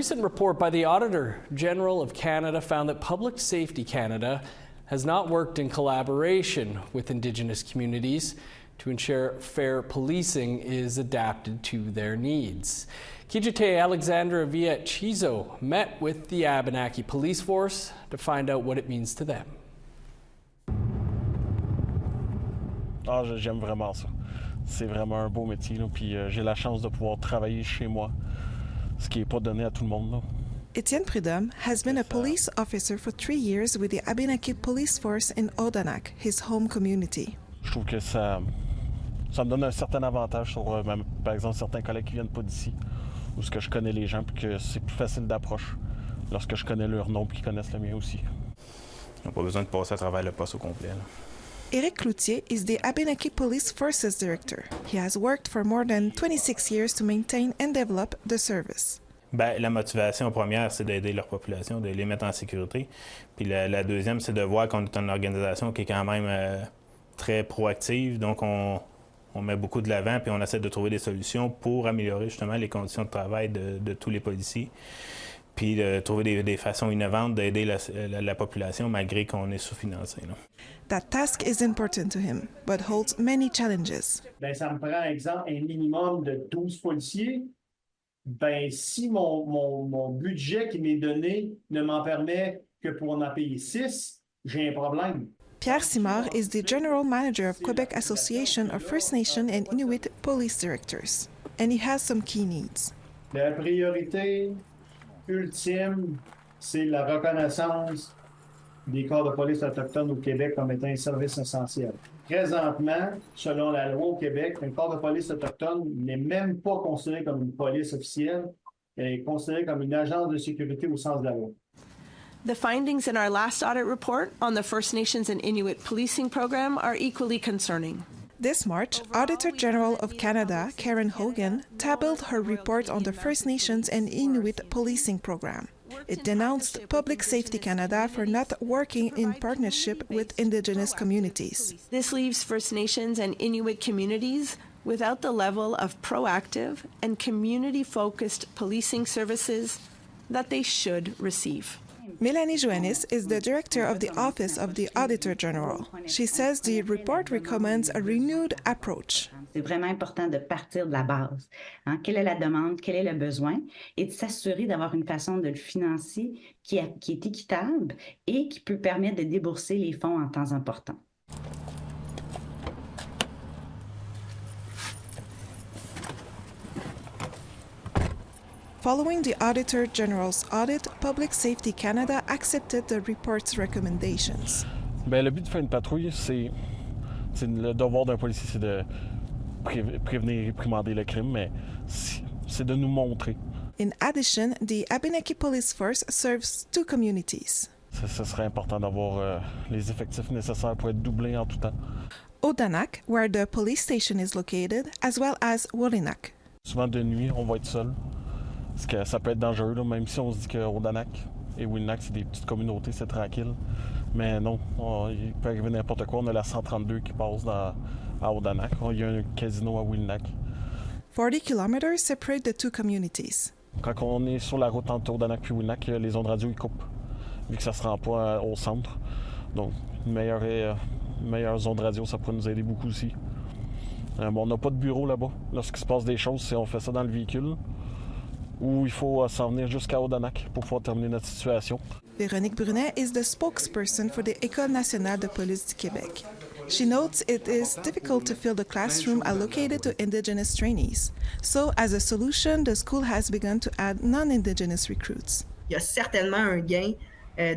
recent report by the Auditor General of Canada found that Public Safety Canada has not worked in collaboration with Indigenous communities to ensure fair policing is adapted to their needs. Kijite Alexandra Viet-Chizo met with the Abenaki Police Force to find out what it means to them. J'aime vraiment ça. C'est vraiment un beau métier, là, puis j'ai la chance de pouvoir travailler chez moi, ce qui n'est pas donné à tout le monde, là. Etienne Prudhomme has been a police officer for 3 years with the Abenaki Police Force in Odanak, his home community. Je trouve que ça me donne un certain avantage sur, par exemple, certains collègues qui viennent pas d'ici, où ce que je connais les gens, puis que c'est plus facile d'approche lorsque je connais leur nom, puis qu'ils connaissent le mien aussi. On n'a pas besoin de passer à travers le poste au complet, là. Eric Cloutier is the Abenaki Police Forces Director. He has worked for more than 26 years to maintain and develop the service. Bien, la motivation première, c'est d'aider leur population, de les mettre en sécurité. Puis la deuxième, c'est de voir qu'on est une organisation qui est quand même très proactive. Donc, on met beaucoup de l'avant, puis on essaie de trouver des solutions pour améliorer justement les conditions de travail de tous les policiers. Puis de trouver des façons innovantes d'aider la population malgré qu'on est sous-financé, là. That task is important to him, but holds many challenges. Bien, ça me prend, exemple, un minimum de 12 policiers. Bien, si mon budget qui m'est donné ne m'en permet que pour en payer 6, j'ai un problème. Pierre Simard is the General Manager of Quebec Association of First Nation and Inuit Police Directors, and he has some key needs. La priorité ultime, c'est la reconnaissance des corps de police autochtones au Québec comme étant un service essentiel. Présentement, selon la loi au Québec, un corps de police autochtone n'est même pas considéré comme une police officielle, il est considéré comme une agence de sécurité au sens de la loi. The findings in our last audit report on the First Nations and Inuit policing program are equally concerning. This March, Auditor General of Canada, Karen Hogan, tabled her report on the First Nations and Inuit policing program. It denounced Public Safety Canada for not working in partnership with Indigenous communities. This leaves First Nations and Inuit communities without the level of proactive and community-focused policing services that they should receive. Mélanie Joannis is the director of the Office of the Auditor General. She says the report recommends a renewed approach. C'est vraiment important de partir de la base. Quelle est la demande, quel est le besoin, et de s'assurer d'avoir une façon de le financer qui est équitable et qui peut permettre de débourser les fonds en temps important. Following the Auditor General's audit, Public Safety Canada accepted the report's recommendations. Bien, le but de faire une patrouille, c'est le devoir d'un policier, c'est de prévenir et réprimander le crime, mais c'est de nous montrer. In addition, the Abenaki Police Force serves 2 communities. Ce serait important d'avoir les effectifs nécessaires pour être doublés en tout temps. Odanak, where the police station is located, as well as Wolinak. Souvent de nuit, on va être seul. Parce que ça peut être dangereux, là, même si on se dit que Odanak et Wilnac, c'est des petites communautés, c'est tranquille. Mais non, il peut arriver n'importe quoi. On a la 132 qui passe à Odanak. Il y a un casino à Wilnac. 40 kilometers separate the 2 communities. Quand on est sur la route entre Odanak et Wilnac, les ondes radio ils coupent, vu que ça ne se rend pas au centre. Donc, une meilleure onde radio, ça pourrait nous aider beaucoup aussi. On n'a pas de bureau là-bas. Lorsqu'il se passe des choses, on fait ça dans le véhicule. Ou il faut s'en venir jusqu'à Odanak pour pouvoir terminer notre situation. Véronique Brunet is the spokesperson for the École nationale de police du Québec. She notes it is difficult to fill the classroom allocated to Indigenous trainees. So, as a solution, the school has begun to add non-Indigenous recruits. Il y a certainement un gain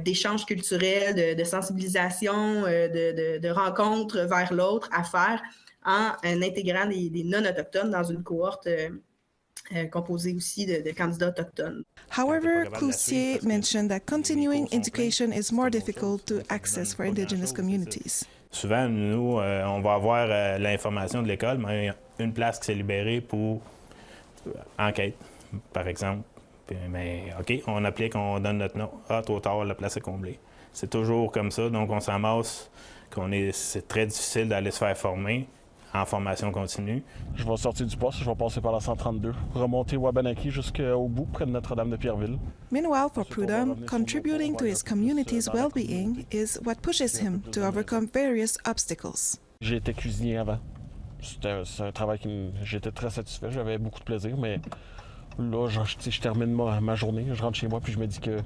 d'échange culturel, de sensibilisation, de rencontres vers l'autre à faire en intégrant des non-autochtones dans une cohorte composé aussi de candidats autochtones. However, Cloutier mentioned that continuing education is more difficult to access for Indigenous communities. Souvent, nous, on va avoir l'information de l'école, mais une place qui s'est libérée pour enquête, par exemple. Mais OK, on applique, on donne notre nom. Ah, trop tard, la place est comblée. C'est toujours comme ça, donc on s'amasse, c'est très difficile d'aller se faire former. en formation continue. Je vais sortir du poste, je vais passer par la 132, remonter Wabanaki jusqu'au bout, près de Notre-Dame de Pierreville. Meanwhile, for Prudhomme, contributing to his community's well-being is what pushes him to overcome various obstacles. J'ai été cuisinier avant. C'est un travail j'étais très satisfait, j'avais beaucoup de plaisir, mais là, je termine ma journée, je rentre chez moi, puis je me dis que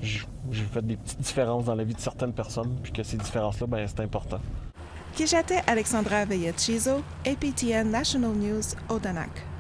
j'ai fait des petites différences dans la vie de certaines personnes, puis que ces différences-là, ben, c'est important. Kijate Alexandra Veillet-Chizo, APTN National News, Odanak.